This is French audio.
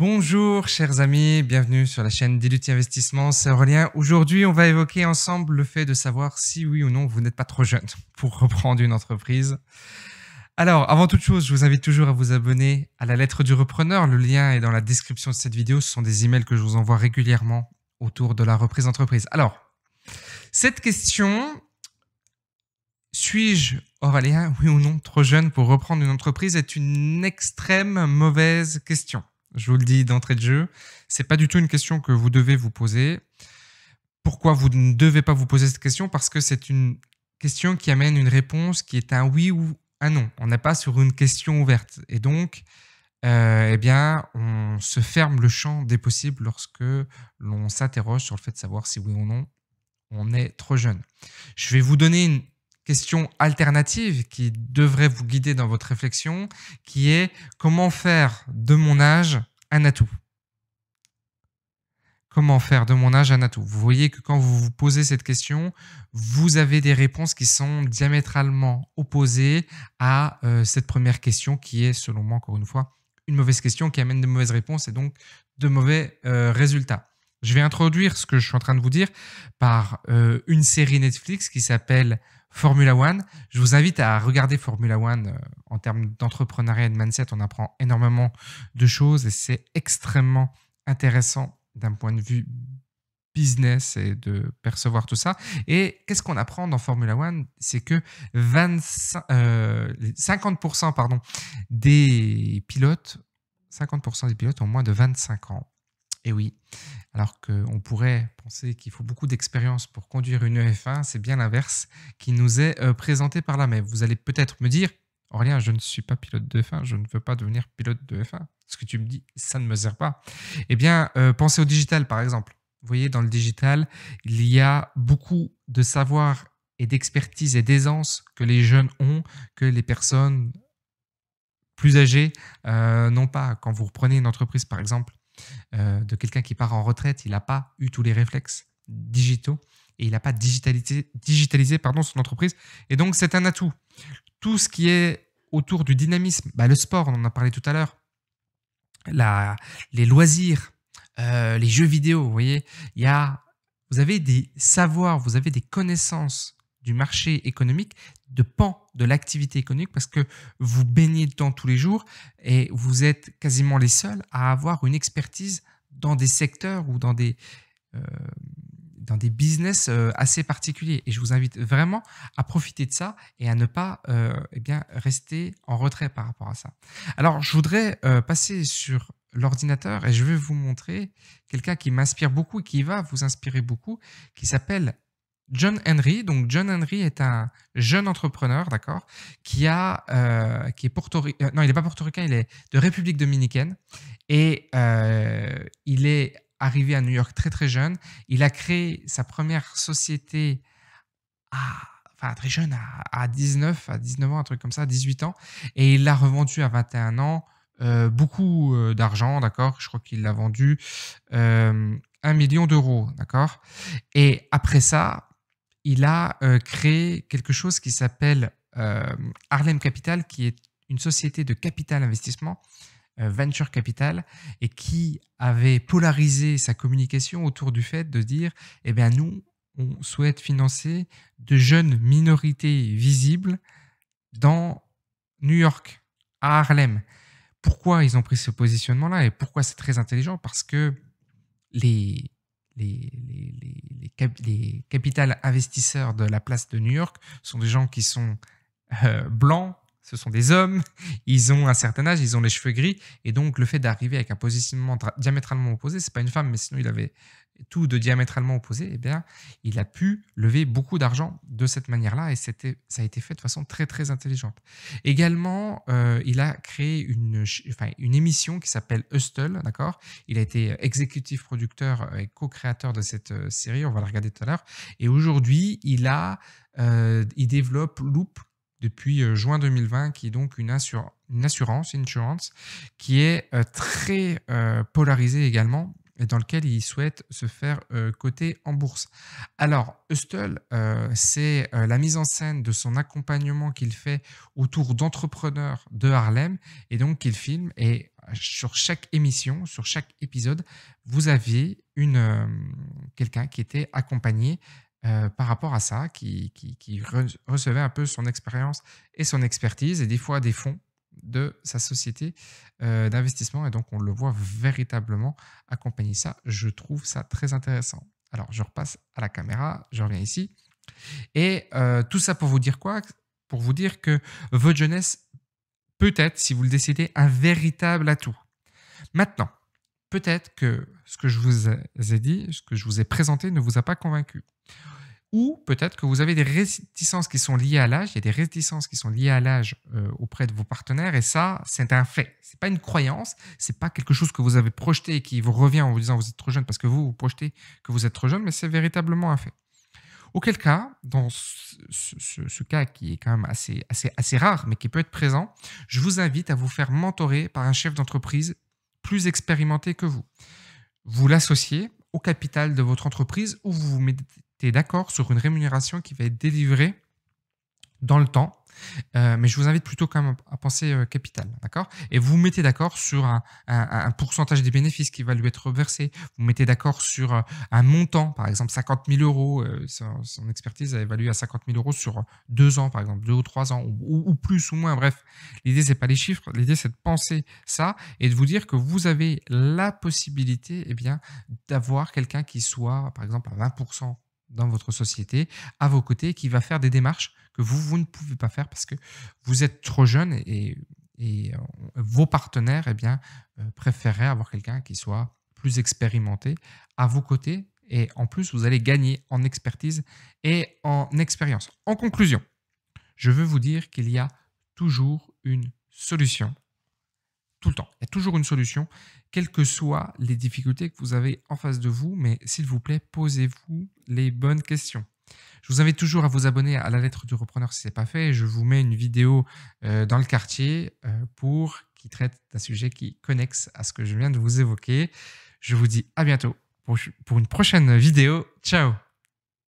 Bonjour chers amis, bienvenue sur la chaîne d'Iluti Investissement, c'est Aurélien. Aujourd'hui, on va évoquer ensemble le fait de savoir si oui ou non vous n'êtes pas trop jeune pour reprendre une entreprise. Alors, avant toute chose, je vous invite toujours à vous abonner à la lettre du repreneur. Le lien est dans la description de cette vidéo. Ce sont des emails que je vous envoie régulièrement autour de la reprise d'entreprise. Alors, cette question, suis-je, Aurélien, oui ou non, trop jeune pour reprendre une entreprise, est une extrême mauvaise question. Je vous le dis d'entrée de jeu, c'est pas du tout une question que vous devez vous poser. Pourquoi vous ne devez pas vous poser cette question? Parce que c'est une question qui amène une réponse qui est un oui ou un non. On n'est pas sur une question ouverte. Et donc, eh bien, on se ferme le champ des possibles lorsque l'on s'interroge sur le fait de savoir si oui ou non on est trop jeune. Je vais vous donner une question alternative qui devrait vous guider dans votre réflexion, qui est comment faire de mon âge un atout? Comment faire de mon âge un atout? Vous voyez que quand vous vous posez cette question, vous avez des réponses qui sont diamétralement opposées à cette première question qui est, selon moi, encore une fois, une mauvaise question qui amène de mauvaises réponses et donc de mauvais résultats. Je vais introduire ce que je suis en train de vous dire par une série Netflix qui s'appelle Formula One. Je vous invite à regarder Formula One en termes d'entrepreneuriat et de mindset. On apprend énormément de choses et c'est extrêmement intéressant d'un point de vue business et de percevoir tout ça. Et qu'est-ce qu'on apprend dans Formula One? C'est que 50% pardon, des pilotes, 50% des pilotes ont moins de 25 ans. Et oui, alors qu'on pourrait penser qu'il faut beaucoup d'expérience pour conduire une EF1, c'est bien l'inverse qui nous est présenté par là. Mais vous allez peut-être me dire, Aurélien, je ne suis pas pilote de F1, je ne veux pas devenir pilote de F1. Ce que tu me dis, ça ne me sert pas. Eh bien, pensez au digital, par exemple. Vous voyez, dans le digital, il y a beaucoup de savoir et d'expertise et d'aisance que les jeunes ont, que les personnes plus âgées n'ont pas. Quand vous reprenez une entreprise, par exemple, de quelqu'un qui part en retraite, il n'a pas eu tous les réflexes digitaux et il n'a pas digitalisé son entreprise. Et donc, c'est un atout. Tout ce qui est autour du dynamisme, le sport, on en a parlé tout à l'heure, les loisirs, les jeux vidéo, vous voyez, vous avez des savoirs, vous avez des connaissances du marché économique, de pans de l'activité économique, parce que vous baignez dedans tous les jours et vous êtes quasiment les seuls à avoir une expertise dans des secteurs ou dans des business assez particuliers. Et je vous invite vraiment à profiter de ça et à ne pas rester en retrait par rapport à ça. Alors, je voudrais passer sur l'ordinateur et je vais vous montrer quelqu'un qui m'inspire beaucoup et qui va vous inspirer beaucoup, qui s'appelle John Henry. Donc, John Henry est un jeune entrepreneur, d'accord, qui est portoricain. Non, il n'est pas portoricain, il est de République dominicaine. Et il est arrivé à New York très, très jeune. Il a créé sa première société très jeune, à 19 ans, un truc comme ça, 18 ans. Et il l'a revendue à 21 ans. Beaucoup d'argent, d'accord. Je crois qu'il l'a vendu 1 million d'euros, d'accord. Et après ça, il a créé quelque chose qui s'appelle Harlem Capital, qui est une société de capital investissement, venture capital, et qui avait polarisé sa communication autour du fait de dire, eh bien, nous, on souhaite financer de jeunes minorités visibles dans New York, à Harlem. Pourquoi ils ont pris ce positionnement-là et pourquoi c'est très intelligent? Parce que les capital investisseurs de la place de New York sont des gens qui sont blancs, ce sont des hommes, ils ont un certain âge, ils ont les cheveux gris, et donc le fait d'arriver avec un positionnement diamétralement opposé, c'est pas une femme, mais sinon il avait tout de diamétralement opposé, eh bien, il a pu lever beaucoup d'argent de cette manière-là et ça a été fait de façon très, très intelligente. Également, il a créé une émission qui s'appelle Hustle, d'accord. Il a été exécutif producteur et co-créateur de cette série, on va la regarder tout à l'heure. Et aujourd'hui, il développe Loop depuis juin 2020, qui est donc une assurance, qui est très polarisée également, et dans lequel il souhaite se faire coter en bourse. Alors, Hustle, c'est la mise en scène de son accompagnement qu'il fait autour d'entrepreneurs de Harlem, et donc qu'il filme. Et sur chaque émission, sur chaque épisode, vous aviez quelqu'un qui était accompagné par rapport à ça, qui recevait un peu son expérience et son expertise et des fois des fonds de sa société d'investissement. Et donc, on le voit véritablement accompagner ça. Je trouve ça très intéressant. Alors, je repasse à la caméra, je reviens ici. Et tout ça pour vous dire quoi? Pour vous dire que votre jeunesse peut être, si vous le décidez, un véritable atout. Maintenant, peut-être que ce que je vous ai dit, ce que je vous ai présenté ne vous a pas convaincu. Ou peut-être que vous avez des réticences qui sont liées à l'âge. Il y a des réticences qui sont liées à l'âge auprès de vos partenaires. Et ça, c'est un fait. Ce n'est pas une croyance. Ce n'est pas quelque chose que vous avez projeté et qui vous revient en vous disant vous êtes trop jeune parce que vous projetez que vous êtes trop jeune, mais c'est véritablement un fait. Auquel cas, dans ce cas qui est quand même assez rare, mais qui peut être présent, je vous invite à vous faire mentorer par un chef d'entreprise plus expérimenté que vous. Vous l'associez au capital de votre entreprise ou vous vous mettez d'accord sur une rémunération qui va être délivrée dans le temps. Mais je vous invite plutôt quand même à penser capital, d'accord? Et vous vous mettez d'accord sur un pourcentage des bénéfices qui va lui être versé. Vous vous mettez d'accord sur un montant, par exemple 50 000 euros. Son expertise est évaluée à 50 000 euros sur 2 ans, par exemple, 2 ou 3 ans, ou plus ou moins. Bref, l'idée, c'est pas les chiffres. L'idée, c'est de penser ça et de vous dire que vous avez la possibilité d'avoir quelqu'un qui soit, par exemple, à 20% dans votre société, à vos côtés, qui va faire des démarches que vous ne pouvez pas faire parce que vous êtes trop jeune et vos partenaires préféreraient avoir quelqu'un qui soit plus expérimenté à vos côtés. Et en plus, vous allez gagner en expertise et en expérience. En conclusion, je veux vous dire qu'il y a toujours une solution. Tout le temps. Il y a toujours une solution, quelles que soient les difficultés que vous avez en face de vous. Mais s'il vous plaît, posez-vous les bonnes questions. Je vous invite toujours à vous abonner à la lettre du repreneur si ce n'est pas fait. Je vous mets une vidéo dans le quartier qui traite d'un sujet qui est connexe à ce que je viens de vous évoquer. Je vous dis à bientôt pour une prochaine vidéo. Ciao!